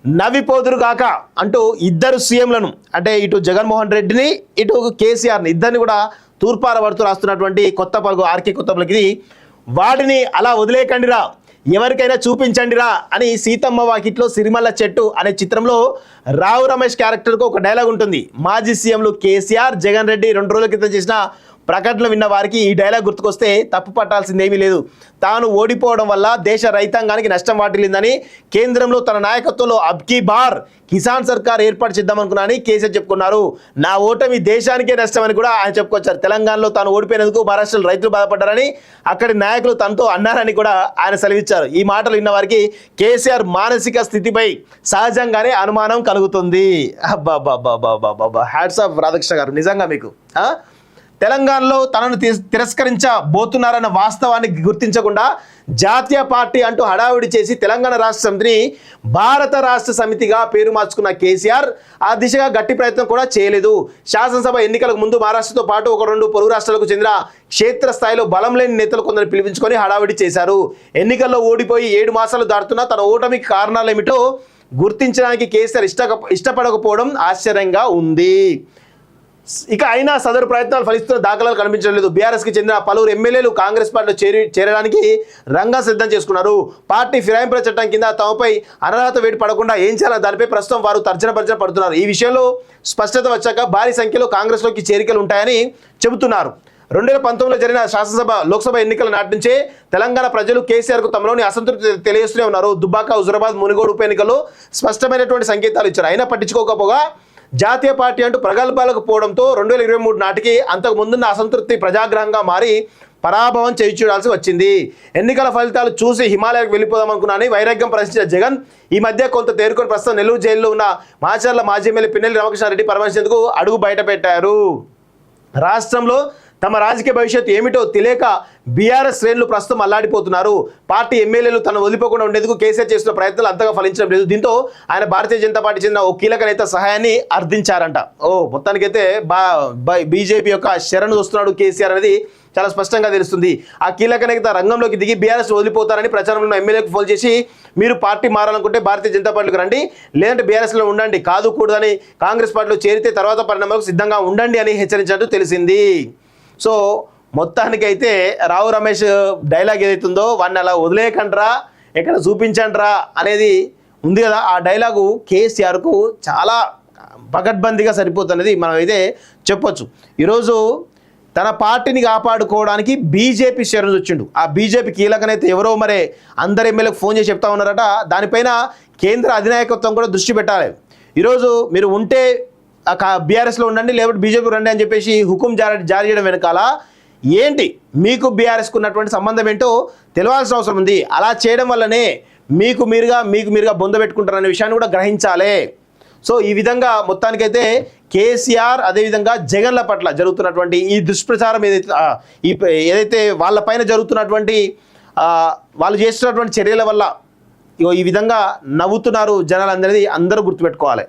నవ్విపోదురు గాక అంటూ ఇద్దరు సీఎంలను అంటే ఇటు జగన్మోహన్ రెడ్డిని ఇటు కేసీఆర్ని ఇద్దరిని కూడా తూర్పార పడుతూ రాస్తున్నటువంటి కొత్త పలుకు ఆర్కే కొత్త పలుకుది వాడిని అలా వదిలేకండిరా ఎవరికైనా చూపించండిరా అని సీతమ్మ వాకిట్లో సిరిమల్ల చెట్టు అనే చిత్రంలో రావు రమేష్ క్యారెక్టర్కు ఒక డైలాగ్ ఉంటుంది. మాజీ సీఎంలు కేసీఆర్ జగన్ రెడ్డి 2 రోజుల క్రితం చేసిన ప్రకటనలు విన్న వారికి ఈ డైలాగ్ గుర్తుకొస్తే తప్పు పట్టాల్సిందేమీ లేదు. తాను ఓడిపోవడం వల్ల దేశ రైతాంగానికి నష్టం వాటిల్లిందని కేంద్రంలో తన నాయకత్వంలో అబ్కీ బార్ కిసాన్ సర్కార్ ఏర్పాటు చేద్దామనుకున్నానని కేసీఆర్ చెప్పుకున్నారు. నా ఓటమి దేశానికే నష్టమని కూడా ఆయన చెప్పుకొచ్చారు. తెలంగాణలో తాను ఓడిపోయినందుకు మహారాష్ట్రలో రైతులు బాధపడ్డారని అక్కడి నాయకులు తనతో అన్నారని కూడా ఆయన సెలవిచ్చారు. ఈ మాటలు విన్న వారికి కేసీఆర్ మానసిక స్థితిపై సహజంగానే అనుమానం కలుగుతుంది. అబ్బా హ్యాట్స్ ఆఫ్ రాధాకృష్ణ గారు, నిజంగా మీకు తెలంగాణలో తనను తిరస్కరించబోతున్నారన్న వాస్తవాన్ని గుర్తించకుండా జాతీయ పార్టీ అంటూ హడావుడి చేసి తెలంగాణ రాష్ట్ర సమితిని భారత రాష్ట్ర సమితిగా పేరు మార్చుకున్న కేసీఆర్ ఆ దిశగా గట్టి ప్రయత్నం కూడా చేయలేదు. శాసనసభ ఎన్నికలకు ముందు మహారాష్ట్రతో పాటు 1-2 పొరుగు రాష్ట్రాలకు చెందిన క్షేత్రస్థాయిలో బలం లేని నేతలు కొందరు పిలిపించుకొని హడావుడి చేశారు. ఎన్నికల్లో ఓడిపోయి 7 మాసాలు దాటుతున్నా తన ఓటమికి కారణాలేమిటో గుర్తించడానికి కేసీఆర్ ఇష్టపడకపోవడం ఆశ్చర్యంగా ఉంది. ఇక అయినా సదరు ప్రయత్నాలు ఫలిస్తున్న దాఖలాలు కనిపించలేదు. బీఆర్ఎస్కి చెందిన పలువురు ఎమ్మెల్యేలు కాంగ్రెస్ పార్టీలో చేరడానికి రంగం సిద్ధం చేసుకున్నారు. పార్టీ ఫిరాయింపుల చట్టం కింద తమపై అనర్హత వేడి పడకుండా ఏం చేయాలని దానిపై ప్రస్తుతం వారు తర్జన పడుతున్నారు. ఈ విషయంలో స్పష్టత వచ్చాక భారీ సంఖ్యలో కాంగ్రెస్లోకి చేరికలు ఉంటాయని చెబుతున్నారు. 2019లో జరిగిన లోక్సభ ఎన్నికల నాటి నుంచే తెలంగాణ ప్రజలు కేసీఆర్కు తమలోని అసంతృప్తి తెలియజేస్తూనే ఉన్నారు. దుబ్బాక, హుజురాబాద్, మునుగోడు ఉప ఎన్నికల్లో స్పష్టమైనటువంటి సంకేతాలు ఇచ్చారు. అయినా పట్టించుకోకపోగా జాతీయ పార్టీ అంటూ ప్రగల్భాలకు పోవడంతో 2023 నాటికి అంతకు ముందున్న అసంతృప్తి ప్రజాగ్రహంగా మారి పరాభవం చేయించాల్సి వచ్చింది. ఎన్నికల ఫలితాలు చూసి హిమాలయాలకు వెళ్ళిపోదామనుకున్నానని వైరాగ్యం ప్రశ్నించిన జగన్ ఈ మధ్య కొంత తేరుకొని ప్రస్తుతం నెల్లూరు జైల్లో ఉన్న మాచర్ల మాజీ ఎమ్మెల్యే పిన్నెల్లి రామకృష్ణారెడ్డి పరామర్శించేందుకు అడుగు బయట పెట్టారు. రాష్ట్రంలో తమ రాజకీయ భవిష్యత్తు ఏమిటో తెలియక బీఆర్ఎస్ శ్రేణులు ప్రస్తుతం అల్లాడిపోతున్నారు. పార్టీ ఎమ్మెల్యేలు తను వదిలిపోకుండా ఉండేందుకు కేసీఆర్ చేస్తున్న ప్రయత్నాలు అంతగా ఫలించడం లేదు. దీంతో ఆయన భారతీయ జనతా పార్టీ చెందిన ఓ కీలక నేత సహాయాన్ని అర్థించారంట. మొత్తానికైతే బీజేపీ యొక్క శరణు వస్తున్నాడు కేసీఆర్ అనేది చాలా స్పష్టంగా తెలుస్తుంది. ఆ కీలక నేత రంగంలోకి దిగి బీఆర్ఎస్ వదిలిపోతారని ప్రచారంలో ఎమ్మెల్యేకు ఫోన్ చేసి మీరు పార్టీ మారాలనుకుంటే భారతీయ జనతా పార్టీకి రండి, లేదంటే బీఆర్ఎస్లో ఉండండి, కాదు కూడదని కాంగ్రెస్ పార్టీలో చేరితే తర్వాత పరిణామాలకు సిద్ధంగా ఉండండి అని హెచ్చరించినట్టు తెలిసింది. సో మొత్తానికైతే రావు రమేష్ డైలాగ్ ఏదైతుందో వాడిని అలా వదిలేయకండ్రా, ఎక్కడ చూపించండ్రా అనేది ఉంది కదా, ఆ డైలాగు కేసీఆర్కు చాలా పకడ్బందీగా సరిపోతున్నది మనం అయితే చెప్పొచ్చు. ఈరోజు తన పార్టీని కాపాడుకోవడానికి బీజేపీ శరణు వచ్చిండు. ఆ బీజేపీ కీలక నేత ఎవరో మరి అందరు ఎమ్మెల్యేలకు ఫోన్ చేసి చెప్తా ఉన్నారట. దానిపైన కేంద్ర అధినాయకత్వం కూడా దృష్టి పెట్టాలి. ఈరోజు మీరు ఉంటే బీఆర్ఎస్లో ఉండండి, లేకపోతే బీజేపీ రండి అని చెప్పేసి హుకుం జారీ చేయడం వెనకాల ఏంటి మీకు బీఆర్ఎస్కు ఉన్నటువంటి సంబంధం ఏంటో తెలవాల్సిన అవసరం ఉంది. అలా చేయడం వల్లనే మీకు మీరుగా బొంద పెట్టుకుంటారనే విషయాన్ని కూడా గ్రహించాలి. సో ఈ విధంగా మొత్తానికైతే కేసీఆర్ అదేవిధంగా జగన్ల పట్ల జరుగుతున్నటువంటి ఈ దుష్ప్రచారం ఏదైతే వాళ్ళపైన జరుగుతున్నటువంటి వాళ్ళు చేస్తున్నటువంటి చర్యల వల్ల ఈ విధంగా నవ్వుతున్నారు జనాలు అనేది అందరూ గుర్తుపెట్టుకోవాలి.